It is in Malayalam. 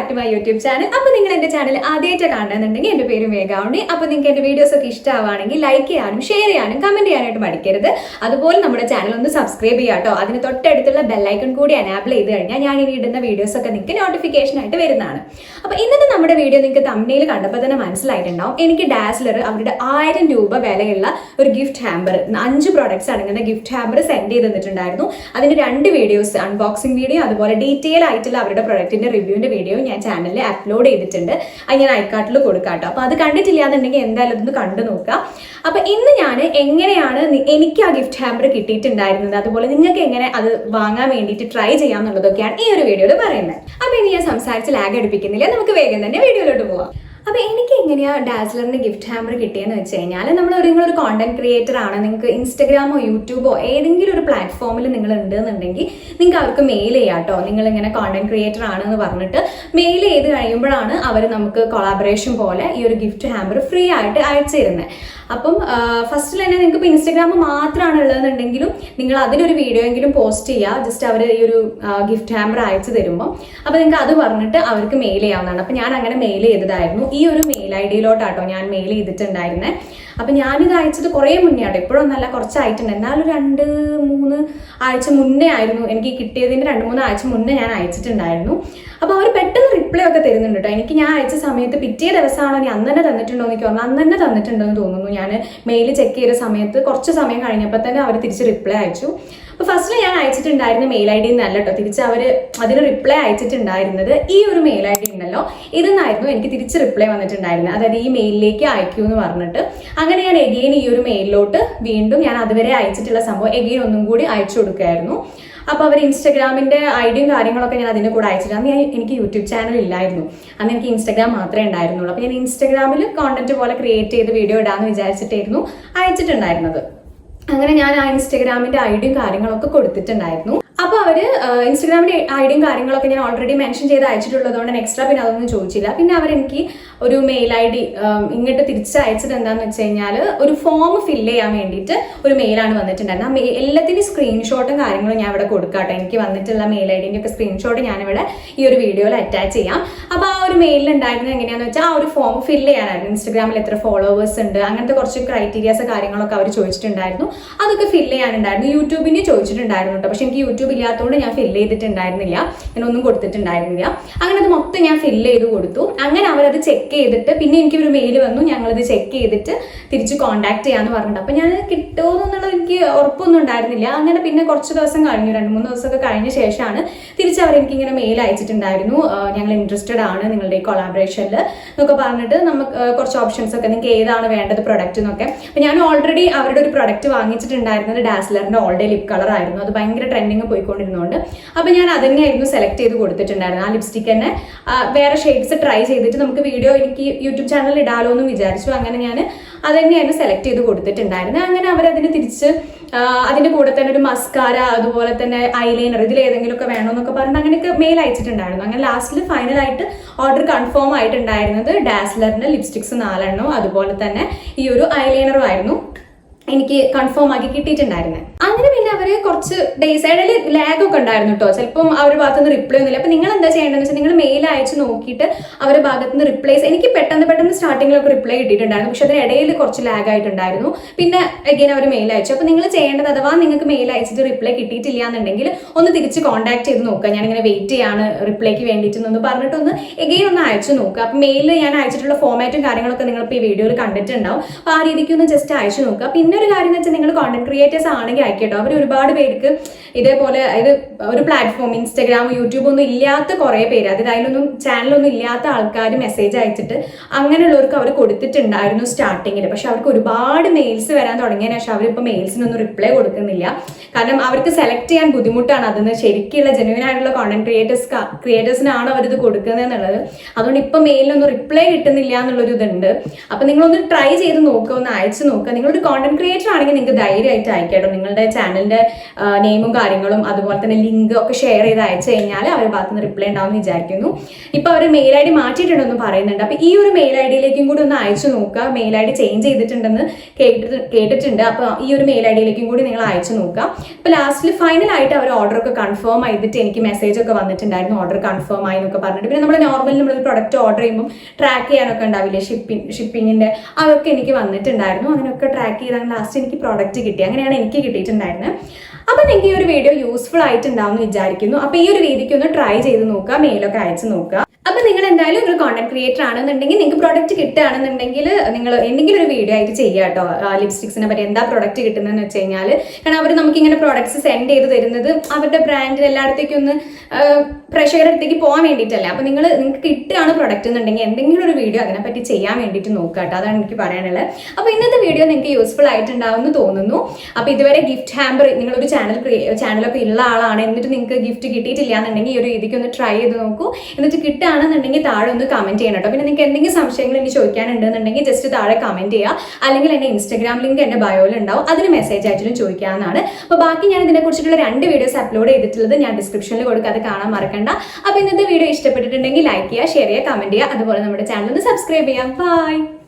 Back to my YouTube channel. അപ്പോൾ നിങ്ങൾ എൻ്റെ ചാനൽ ആദ്യമായിട്ട് കാണുന്നുണ്ടെങ്കിൽ എൻ്റെ പേര് മേഘാവുണ്ണി. അപ്പോൾ നിങ്ങൾക്ക് എൻ്റെ വീഡിയോസ് ഒക്കെ ഇഷ്ടമാവുകയാണെങ്കിൽ ലൈക്ക് ചെയ്യാനും ഷെയർ ചെയ്യാനും കമൻറ്റ് ചെയ്യാനായിട്ട് മടിക്കരുത്. അതുപോലെ നമ്മുടെ ചാനൽ ഒന്ന് സബ്സ്ക്രൈബ് ചെയ്യാം കേട്ടോ. അതിന് തൊട്ടടുത്തുള്ള ബെല്ലൈക്കൺ കൂടി എനാബിൾ ചെയ്ത് കഴിഞ്ഞാൽ ഞാൻ ഇനി ഇടുന്ന വീഡിയോസ് ഒക്കെ നിങ്ങൾക്ക് നോട്ടിഫിക്കേഷൻ ആയിട്ട് വരുന്നതാണ്. അപ്പോൾ ഇന്നത്തെ നമ്മുടെ വീഡിയോ നിങ്ങൾക്ക് തംബ്നെയിൽ കണ്ടപ്പോൾ തന്നെ മനസ്സിലായിട്ടുണ്ടാവും. എനിക്ക് ഡാസ്ലർ അവരുടെ 1000 രൂപ വിലയുള്ള ഒരു ഗിഫ്റ്റ് ഹാമ്പർ, 5 പ്രോഡക്ട്സ് അടങ്ങുന്ന ഗിഫ്റ്റ് ഹാമ്പർ സെൻഡ് ചെയ്ത് തന്നിട്ടുണ്ടായിരുന്നു. അതിൻ്റെ 2 വീഡിയോസ്, അൺബോക്സിംഗ് വീഡിയോ അതുപോലെ ഡീറ്റെയിൽ ആയിട്ടുള്ള അവരുടെ പ്രൊഡക്റ്റിന്റെ റിവ്യൂവിന്റെ വീഡിയോ ഞാൻ ചാനലിൽ അപ്ലോഡ് ചെയ്തിട്ടുണ്ട്. അത് ഞാൻ ഐക്കാർട്ടിൽ കൊടുക്കാം കേട്ടോ. അപ്പോൾ അത് കണ്ടിട്ടില്ല എന്നുണ്ടെങ്കിൽ എന്തായാലും അതൊന്ന് കണ്ടു നോക്കുക. അപ്പൊ ഇന്ന് ഞാൻ എങ്ങനെയാണ് എനിക്ക് ആ ഗിഫ്റ്റ് ഹാമ്പർ കിട്ടിയിട്ടുണ്ടായിരുന്നത്, അതുപോലെ നിങ്ങൾക്ക് എങ്ങനെ അത് വാങ്ങാൻ വേണ്ടിയിട്ട് ട്രൈ ചെയ്യാം എന്നുള്ളതൊക്കെയാണ് ഈ ഒരു വീഡിയോയിൽ പറയുന്നത്. അപ്പൊ ഇനി ഞാൻ സംസാരിച്ച് ലാഗ് അടുപ്പിക്കുന്നില്ല, നമുക്ക് വേഗം തന്നെ വീഡിയോയിലോട്ട് പോവാം. അപ്പൊ എനിക്ക് എങ്ങനെയാ ഡാസ്ലറിന്റെ ഗിഫ്റ്റ് ഹാമ്പർ കിട്ടിയെന്ന് വെച്ച് കഴിഞ്ഞാൽ, നമ്മൾ നിങ്ങളൊരു കോണ്ടന്റ് ക്രിയേറ്റർ ആണ്, നിങ്ങൾക്ക് ഇൻസ്റ്റഗ്രാമോ യൂട്യൂബോ ഏതെങ്കിലും ഒരു പ്ലാറ്റ്ഫോമിൽ നിങ്ങൾ ഉണ്ടെന്നുണ്ടെങ്കിൽ നിങ്ങൾക്ക് അവർക്ക് മെയിൽ ചെയ്യാം കേട്ടോ. നിങ്ങൾ ഇങ്ങനെ കോണ്ടന്റ് ക്രിയേറ്റർ ആണെന്ന് പറഞ്ഞിട്ട് മെയിൽ ചെയ്ത് കഴിയുമ്പോഴാണ് അവർ നമുക്ക് കൊളാബറേഷൻ പോലെ ഈ ഒരു ഗിഫ്റ്റ് ഹാമ്പർ ഫ്രീ ആയിട്ട് അയച്ചു തരുന്നത്. അപ്പം ഫസ്റ്റിൽ തന്നെ നിങ്ങൾക്ക് ഇപ്പോൾ ഇൻസ്റ്റഗ്രാം മാത്രമാണ് ഉള്ളതെന്നുണ്ടെങ്കിലും നിങ്ങൾ അതിലൊരു വീഡിയോ എങ്കിലും പോസ്റ്റ് ചെയ്യുക, ജസ്റ്റ് അവർ ഈ ഒരു ഗിഫ്റ്റ് ഹാമ്പർ അയച്ചു തരുമ്പോൾ. അപ്പോൾ നിങ്ങൾക്ക് അത് പറഞ്ഞിട്ട് അവർക്ക് മെയിൽ ചെയ്യാവുന്നതാണ്. അപ്പം ഞാൻ അങ്ങനെ മെയിൽ ചെയ്തതായിരുന്നു. ഈ ഒരു മെയിൽ ഐ ഡിയിലോട്ടാട്ടോ ഞാൻ മെയിൽ ചെയ്തിട്ടുണ്ടായിരുന്നത്. അപ്പം ഞാനിത് അയച്ചത് കുറേ മുന്നേ ആട്ടോ, ഇപ്പോഴൊന്നല്ല, കുറച്ചായിട്ടുണ്ട്. എന്നാലും 2-3 ആഴ്ച മുന്നേ ആയിരുന്നു എനിക്ക് കിട്ടിയതിൻ്റെ 2-3 ആഴ്ച മുന്നേ ഞാൻ അയച്ചിട്ടുണ്ടായിരുന്നു. അപ്പോൾ അവർ പെട്ടെന്ന് റിപ്ലൈ ഒക്കെ തരുന്നുണ്ട് കേട്ടോ. എനിക്ക് ഞാൻ അയച്ച സമയത്ത് പിറ്റേ ദിവസമാണോ ഇനി അന്ന് തന്നെ തന്നിട്ടുണ്ടോ എന്ന് എനിക്ക് തോന്നുന്നു, അന്ന് തന്നെ തന്നിട്ടുണ്ടെന്ന് തോന്നുന്നു. ഞാൻ മെയിൽ ചെക്ക് ചെയ്ത സമയത്ത് കുറച്ച് സമയം കഴിഞ്ഞപ്പോൾ തന്നെ അവർ തിരിച്ച് റിപ്ലൈ അയച്ചു. അപ്പോൾ ഫസ്റ്റിൽ ഞാൻ അയച്ചിട്ടുണ്ടായിരുന്ന മെയിൽ ഐ ഡി എന്നല്ല കേട്ടോ, തിരിച്ച് അവർ അതിന് റിപ്ലൈ അയച്ചിട്ടുണ്ടായിരുന്നത് ഈ ഒരു മെയിൽ ഐ ഡി ഉണ്ടല്ലോ, ഇതെന്നായിരുന്നു എനിക്ക് തിരിച്ച് റിപ്ലൈ വന്നിട്ടുണ്ടായിരുന്നത്. അതായത് ഈ മെയിലിലേക്ക് അയക്കൂ എന്ന് പറഞ്ഞിട്ട്. അങ്ങനെ ഞാൻ എഗെയിൻ ഈ ഒരു മെയിലിലോട്ട് വീണ്ടും ഞാൻ അതുവരെ അയച്ചിട്ടുള്ള സംഭവം എഗെയിൻ ഒന്നും കൂടി അയച്ചു കൊടുക്കുകയായിരുന്നു. അപ്പോൾ അവർ ഇൻസ്റ്റഗ്രാമിൻ്റെ ഐഡിയും കാര്യങ്ങളൊക്കെ ഞാൻ അതിൻ്റെ കൂടെ അയച്ചിട്ട്, അന്ന് എനിക്ക് യൂട്യൂബ് ചാനൽ ഇല്ലായിരുന്നു, അന്ന് എനിക്ക് ഇൻസ്റ്റഗ്രാം മാത്രമേ ഉണ്ടായിരുന്നുള്ളൂ. അപ്പോൾ ഞാൻ ഇൻസ്റ്റഗ്രാമിൽ കോണ്ടന്റ് പോലെ ക്രിയേറ്റ് ചെയ്ത് വീഡിയോ ഇടാമെന്ന് വിചാരിച്ചിട്ടായിരുന്നു അയച്ചിട്ടുണ്ടായിരുന്നത്. അങ്ങനെ ഞാൻ ആ ഇൻസ്റ്റഗ്രാമിൻ്റെ ഐഡിയും കാര്യങ്ങളൊക്കെ കൊടുത്തിട്ടുണ്ടായിരുന്നു. അപ്പോൾ അവർ ഇൻസ്റ്റഗ്രാമിൻ്റെ ഐഡിയും കാര്യങ്ങളൊക്കെ ഞാൻ ഓൾറെഡി മെൻഷൻ ചെയ്ത് അയച്ചിട്ടുള്ളതുകൊണ്ട് എക്സ്ട്രാ പിന്നെ അതൊന്നും ചോദിച്ചില്ല. പിന്നെ അവരെനിക്ക് ഒരു മെയിൽ ഐ ഡി ഇങ്ങോട്ട് തിരിച്ചയച്ചത് എന്താണെന്ന് വെച്ച് കഴിഞ്ഞാൽ, ഒരു ഫോം ഫില്ല് ചെയ്യാൻ വേണ്ടിയിട്ട് ഒരു മെയിലാണ് വന്നിട്ടുണ്ടായിരുന്നത്. ആ എല്ലാത്തിൻ്റെ സ്ക്രീൻഷോട്ടും കാര്യങ്ങളും ഞാൻ ഇവിടെ കൊടുക്കാട്ടോ. എനിക്ക് വന്നിട്ടുള്ള മെയിൽ ഐ ഡിൻ്റെ ഒക്കെ സ്ക്രീൻഷോട്ട് ഞാനിവിടെ ഈ ഒരു വീഡിയോയിൽ അറ്റാച്ച് ചെയ്യാം. അപ്പോൾ ആ ഒരു മെയിലിൽ ഉണ്ടായിരുന്നത് എങ്ങനെയാണെന്ന് വെച്ചാൽ, ആ ഒരു ഫോം ഫില്ല് ചെയ്യാനായിരുന്നു. ഇൻസ്റ്റഗ്രാമിൽ എത്ര ഫോളോവേഴ്സ് ഉണ്ട്, അങ്ങനത്തെ കുറച്ച് ക്രൈറ്റീരിയാസ് കാര്യങ്ങളൊക്കെ അവർ ചോദിച്ചിട്ടുണ്ടായിരുന്നു. അതൊക്കെ ഫില്ല് ചെയ്യാനുണ്ടായിരുന്നു. യൂട്യൂബിൻ്റെ ചോദിച്ചിട്ടുണ്ടായിരുന്നു കേട്ടോ. പക്ഷെ എനിക്ക് യൂട്യൂബ് ഇല്ലാത്തതുകൊണ്ട് ഞാൻ ഫില്ല് ചെയ്തിട്ടുണ്ടായിരുന്നില്ല, ഞാനൊന്നും കൊടുത്തിട്ടുണ്ടായിരുന്നില്ല. അങ്ങനെ അത് മൊത്തം ഞാൻ ഫില്ല് ചെയ്ത് കൊടുത്തു. അങ്ങനെ അവരത് ചെക്ക് ചെയ്തിട്ട് പിന്നെ എനിക്ക് ഒരു മെയിൽ വന്നു, ഞങ്ങളത് ചെക്ക് ചെയ്തിട്ട് തിരിച്ച് കോൺടാക്ട് ചെയ്യാന്ന് പറഞ്ഞിട്ട്. അപ്പം ഞാൻ കിട്ടുമോ എന്നുള്ളത് എനിക്ക് ഉറപ്പൊന്നും ഉണ്ടായിരുന്നില്ല. അങ്ങനെ പിന്നെ കുറച്ച് ദിവസം കഴിഞ്ഞു, 2-3 ദിവസമൊക്കെ കഴിഞ്ഞ ശേഷമാണ് തിരിച്ച് അവരെനിക്കിങ്ങനെ മെയിൽ അയച്ചിട്ടുണ്ടായിരുന്നു. ഞങ്ങൾ ഇൻട്രസ്റ്റഡ് ആണ് നിങ്ങളുടെ ഈ കൊളാബറേഷനിൽ എന്നൊക്കെ പറഞ്ഞിട്ട്, നമുക്ക് കുറച്ച് ഓപ്ഷൻസ് ഒക്കെ, നിങ്ങൾക്ക് ഏതാണ് വേണ്ടത് പ്രൊഡക്റ്റ് എന്നൊക്കെ. അപ്പം ഞാൻ ഓൾറെഡി അവരുടെ ഒരു പ്രൊഡക്റ്റ് വാങ്ങിച്ചിട്ടുണ്ടായിരുന്നത് ഡാസ്ലറിൻ്റെ ഓൾ ഡേ ലിപ് കളർ ആയിരുന്നു. അത് ഭയങ്കര ട്രെൻഡിങ് പോയിക്കൊണ്ടിരുന്നതുകൊണ്ട് അപ്പം ഞാൻ അത് തന്നെയായിരുന്നു സെലക്ട് ചെയ്ത് കൊടുത്തിട്ടുണ്ടായിരുന്നു. ആ ലിപ്സ്റ്റിക് തന്നെ വേറെ ഷെയ്ഡ്സ് ട്രൈ ചെയ്തിട്ട് നമുക്ക് വീഡിയോ എനിക്ക് യൂട്യൂബ് ചാനലിൽ ഇടാലോ എന്ന് വിചാരിച്ചു. അങ്ങനെ ഞാൻ അത് തന്നെയായിരുന്നു സെലക്ട് ചെയ്ത് കൊടുത്തിട്ടുണ്ടായിരുന്നത്. അങ്ങനെ അവരതിന് തിരിച്ച് അതിൻ്റെ കൂടെ തന്നെ ഒരു മസ്കാര, അതുപോലെ തന്നെ ഐലൈനർ, ഇതിലേതെങ്കിലുമൊക്കെ വേണമെന്നൊക്കെ പറഞ്ഞിട്ട് അങ്ങനെയൊക്കെ മെയിൽ അയച്ചിട്ടുണ്ടായിരുന്നു. അങ്ങനെ ലാസ്റ്റിൽ ഫൈനലായിട്ട് ഓർഡർ കൺഫേം ആയിട്ടുണ്ടായിരുന്നത് ഡാസ്ലറിൻ്റെ ലിപ്സ്റ്റിക്സ് 4 എണ്ണവും അതുപോലെ തന്നെ ഈ ഒരു ഐലൈനറും ആയിരുന്നു എനിക്ക് കൺഫേം ആക്കി കിട്ടിയിട്ടുണ്ടായിരുന്നത്. അങ്ങനെ പിന്നെ അവർ കുറച്ച് ഡേയ്സ് ഇടയിൽ ലാഗ് ഒക്കെ ഉണ്ടായിരുന്നു കേട്ടോ. ചിലപ്പം അവരുടെ ഭാഗത്ത് നിന്ന് റിപ്ലൈ ഒന്നുമില്ല. അപ്പം നിങ്ങൾ എന്താ ചെയ്യേണ്ടതെന്ന് വെച്ചാൽ, നിങ്ങൾ മെയിൽ അയച്ച് നോക്കിയിട്ട് അവരുടെ ഭാഗത്ത് നിന്ന് റിപ്ലൈസ്, എനിക്ക് പെട്ടെന്ന് സ്റ്റാർട്ടിങ്ങിലൊക്കെ റിപ്ലൈ കിട്ടിയിട്ടുണ്ടായിരുന്നു. പക്ഷെ അതിനിടയിൽ കുറച്ച് ലാഗ് ആയിട്ടുണ്ടായിരുന്നു. പിന്നെ എഗെയിൻ അവർ മെയിൽ അയച്ചു. അപ്പോൾ നിങ്ങൾ ചെയ്യേണ്ടത്, അഥവാ നിങ്ങൾക്ക് മെയിൽ അയച്ചിട്ട് റിപ്ലൈ കിട്ടിയിട്ടില്ല എന്നുണ്ടെങ്കിൽ ഒന്ന് തിരിച്ച് കോൺടാക്ട് ചെയ്ത് നോക്കുക. ഞാനിങ്ങനെ വെയിറ്റ് ചെയ്യാണ് റിപ്ലൈക്ക് വേണ്ടിയിട്ടൊന്ന് പറഞ്ഞിട്ടൊന്ന് എഗെയിൻ ഒന്ന് അയച്ചു നോക്കുക. അപ്പം മെയിലിൽ ഞാൻ അയച്ചിട്ടുള്ള ഫോമാറ്റും കാര്യങ്ങളൊക്കെ നിങ്ങളിപ്പോൾ ഈ വീഡിയോയിൽ കണ്ടിട്ടുണ്ടാവും. അപ്പോൾ ആ രീതിക്ക് ഒന്ന് ജസ്റ്റ് അയച്ചു നോക്കുക. പിന്നെ ഒരു കാര്യം എന്ന് വെച്ചാൽ, നിങ്ങൾ കോണ്ടന്റ് ക്രിയേറ്റേഴ്സ് ആണെങ്കിൽ അയക്കട്ടോ. അവർ ഒരുപാട് പേർക്ക് ഇതേപോലെ, അതായത് ഒരു പ്ലാറ്റ്ഫോം ഇൻസ്റ്റഗ്രാം യൂട്യൂബ് ഒന്നും ഇല്ലാത്ത കുറേ പേര്, അതായത് അതിലൊന്നും ചാനലൊന്നും ഇല്ലാത്ത ആൾക്കാർ മെസ്സേജ് അയച്ചിട്ട് അങ്ങനെയുള്ളവർക്ക് അവർ കൊടുത്തിട്ടുണ്ടായിരുന്നു സ്റ്റാർട്ടിങ്ങിൽ. പക്ഷെ അവർക്ക് ഒരുപാട് മെയിൽസ് വരാൻ തുടങ്ങിയതിന് ശേഷം അവരിപ്പോൾ മെയിൽസിനൊന്നും റിപ്ലൈ കൊടുക്കുന്നില്ല. കാരണം അവർക്ക് സെലക്ട് ചെയ്യാൻ ബുദ്ധിമുട്ടാണ്. അതിന് ശരിക്കുള്ള ജെന്യുവൻ ആയിട്ടുള്ള കോണ്ടന്റ് ക്രിയേറ്റേഴ്സിനാണ് അവരിത് കൊടുക്കുന്നത് എന്നുള്ളത്. അതുകൊണ്ട് ഇപ്പം മെയിലിനൊന്നും റിപ്ലൈ കിട്ടുന്നില്ല എന്നുള്ളൊരു ഇതുണ്ട്. അപ്പം നിങ്ങളൊന്ന് ട്രൈ ചെയ്ത് നോക്കുക, ഒന്ന് അയച്ചു നോക്കുക. നിങ്ങളൊരു കോണ്ടന്റ് ക്രിയേറ്റർ ആണെങ്കിൽ നിങ്ങൾക്ക് ധൈര്യമായിട്ട് അയക്കാട്ടോ. നിങ്ങളുടെ ചാനലിന്റെ നെയിമും കാര്യങ്ങളും അതുപോലെ തന്നെ ലിങ്ക് ഒക്കെ ഷെയർ ചെയ്ത് അയച്ചു കഴിഞ്ഞാൽ അവരുടെ ഭാഗത്ത് നിന്ന് റിപ്ലൈ ഉണ്ടാവും എന്ന് വിചാരിക്കുന്നു. ഇപ്പൊ അവർ മെയിൽ ഐ ഡി മാറ്റിയിട്ടുണ്ടെന്ന് പറയുന്നുണ്ട്. അപ്പൊ ഈ ഒരു മെയിൽ ഐ ഡിയിലേക്കും കൂടി ഒന്ന് അയച്ചു നോക്കുക. മെയിൽ ഐ ഡി ചേഞ്ച് ചെയ്തിട്ടുണ്ടെന്ന് കേട്ടിട്ടുണ്ട്. അപ്പൊ ഈ ഒരു മെയിൽ ഐ ഡിയിലേക്കും കൂടി നിങ്ങൾ അയച്ചു നോക്കുക. അപ്പൊ ലാസ്റ്റിൽ ഫൈനൽ ആയിട്ട് അവർ ഓർഡർ ഒക്കെ കൺഫേം ചെയ്തിട്ട് എനിക്ക് മെസ്സേജ് ഒക്കെ വന്നിട്ടുണ്ടായിരുന്നു, ഓർഡർ കൺഫേം ആയി എന്നൊക്കെ പറഞ്ഞിട്ട്. പിന്നെ നമ്മൾ നോർമലി നമ്മളൊരു പ്രൊഡക്റ്റ് ഓർഡർ ചെയ്യുമ്പോൾ ട്രാക്ക് ചെയ്യാനൊക്കെ ഉണ്ടാവില്ലേ, ഷിപ്പിങ്ങിന്റെ അതൊക്കെ എനിക്ക് വന്നിട്ടുണ്ടായിരുന്നു. അങ്ങനെയൊക്കെ ട്രാക്ക് ചെയ്താൽ ലാസ്റ്റ് എനിക്ക് പ്രോഡക്റ്റ് കിട്ടി. അങ്ങനെയാണ് എനിക്ക് കിട്ടിയിട്ടുണ്ടായിരുന്നത്. അപ്പൊ നിങ്ങൾക്ക് ഈ ഒരു വീഡിയോ യൂസ്ഫുൾ ആയിട്ടുണ്ടാവും എന്ന് വിചാരിക്കുന്നു. അപ്പൊ ഈ ഒരു രീതിക്ക് ഒന്ന് ട്രൈ ചെയ്ത് നോക്കുക, മെയിലൊക്കെ അയച്ചു നോക്കുക. അപ്പൊ നിങ്ങൾ എന്തായാലും ഒരു കോണ്ടന്റ് ക്രിയേറ്റർ ആണെന്നുണ്ടെങ്കിൽ നിങ്ങൾക്ക് പ്രൊഡക്റ്റ് കിട്ടുകയാണെന്നുണ്ടെങ്കിൽ നിങ്ങൾ എന്തെങ്കിലും ഒരു വീഡിയോ ആയിട്ട് ചെയ്യുക കേട്ടോ. ലിപ്സ്റ്റിക്സിനെ പറ്റി എന്താ പ്രൊഡക്റ്റ് കിട്ടുന്നതെന്ന് വെച്ച് കഴിഞ്ഞാൽ, കാരണം അവർ നമുക്ക് ഇങ്ങനെ പ്രൊഡക്ട്സ് സെൻഡ് ചെയ്ത് തരുന്നത് അവരുടെ ബ്രാൻഡിൽ എല്ലായിടത്തേക്കും ഒന്ന് പ്രേക്ഷകരുടെ അടുത്തേക്ക് പോകാൻ വേണ്ടിയിട്ടല്ല. അപ്പൊ നിങ്ങൾക്ക് കിട്ടുകയാണ് പ്രൊഡക്റ്റ് എന്നുണ്ടെങ്കിൽ എന്തെങ്കിലും ഒരു വീഡിയോ അതിനെപ്പറ്റി ചെയ്യാൻ വേണ്ടിയിട്ട് നോക്കുക കേട്ടോ. അതാണ് എനിക്ക് പറയാനുള്ളത്. അപ്പൊ ഇന്നത്തെ വീഡിയോ നിങ്ങൾക്ക് യൂസ്ഫുൾ ആയിട്ടുണ്ടാവും എന്ന് തോന്നുന്നു. അപ്പൊ ഇതുവരെ ഗിഫ്റ്റ് ഹാമ്പർ നിങ്ങളൊരു ചാനലൊക്കെ ഉള്ള ആളാണ്, എന്നിട്ട് നിങ്ങൾക്ക് ഗിഫ്റ്റ് കിട്ടിയിട്ടില്ല എന്നുണ്ടെങ്കിൽ ഈ ഒരു രീതിക്ക് ഒന്ന് ട്രൈ ചെയ്ത് നോക്കൂ. എന്നിട്ട് കിട്ടുകയാണെന്നുണ്ടെങ്കിൽ താഴെ ഒന്ന് കമന്റ് ചെയ്യണം കേട്ടോ. പിന്നെ നിങ്ങൾക്ക് എന്തെങ്കിലും സംശയങ്ങൾ എനിക്ക് ചോദിക്കാനുണ്ടെന്നുണ്ടെങ്കിൽ ജസ്റ്റ് താഴെ കമന്റ് ചെയ്യുക. അല്ലെങ്കിൽ എൻ്റെ ഇൻസ്റ്റാഗ്രാം ലിങ്ക് എൻ്റെ ബയോയിൽ ഉണ്ടാവും, അതിന് മെസ്സേജ് ആയിട്ടും ചോദിക്കാവുന്നതാണ്. അപ്പോൾ ബാക്കി ഞാൻ ഇതിനെക്കുറിച്ചിട്ടുള്ള 2 വീഡിയോസ് അപ്ലോഡ് ചെയ്തിട്ടുള്ളത് ഞാൻ ഡിസ്ക്രിപ്ഷനിൽ കൊടുക്കുക, അത് കാണാൻ മറക്കണ്ട. അപ്പോൾ ഇന്നത്തെ വീഡിയോ ഇഷ്ടപ്പെട്ടിട്ടുണ്ടെങ്കിൽ ലൈക്ക് ചെയ്യുക, ഷെയർ ചെയ്യുക, കമന്റ് ചെയ്യുക. അതുപോലെ നമ്മുടെ ചാനൽ ഒന്ന് സബ്സ്ക്രൈബ് ചെയ്യാം. ബൈ.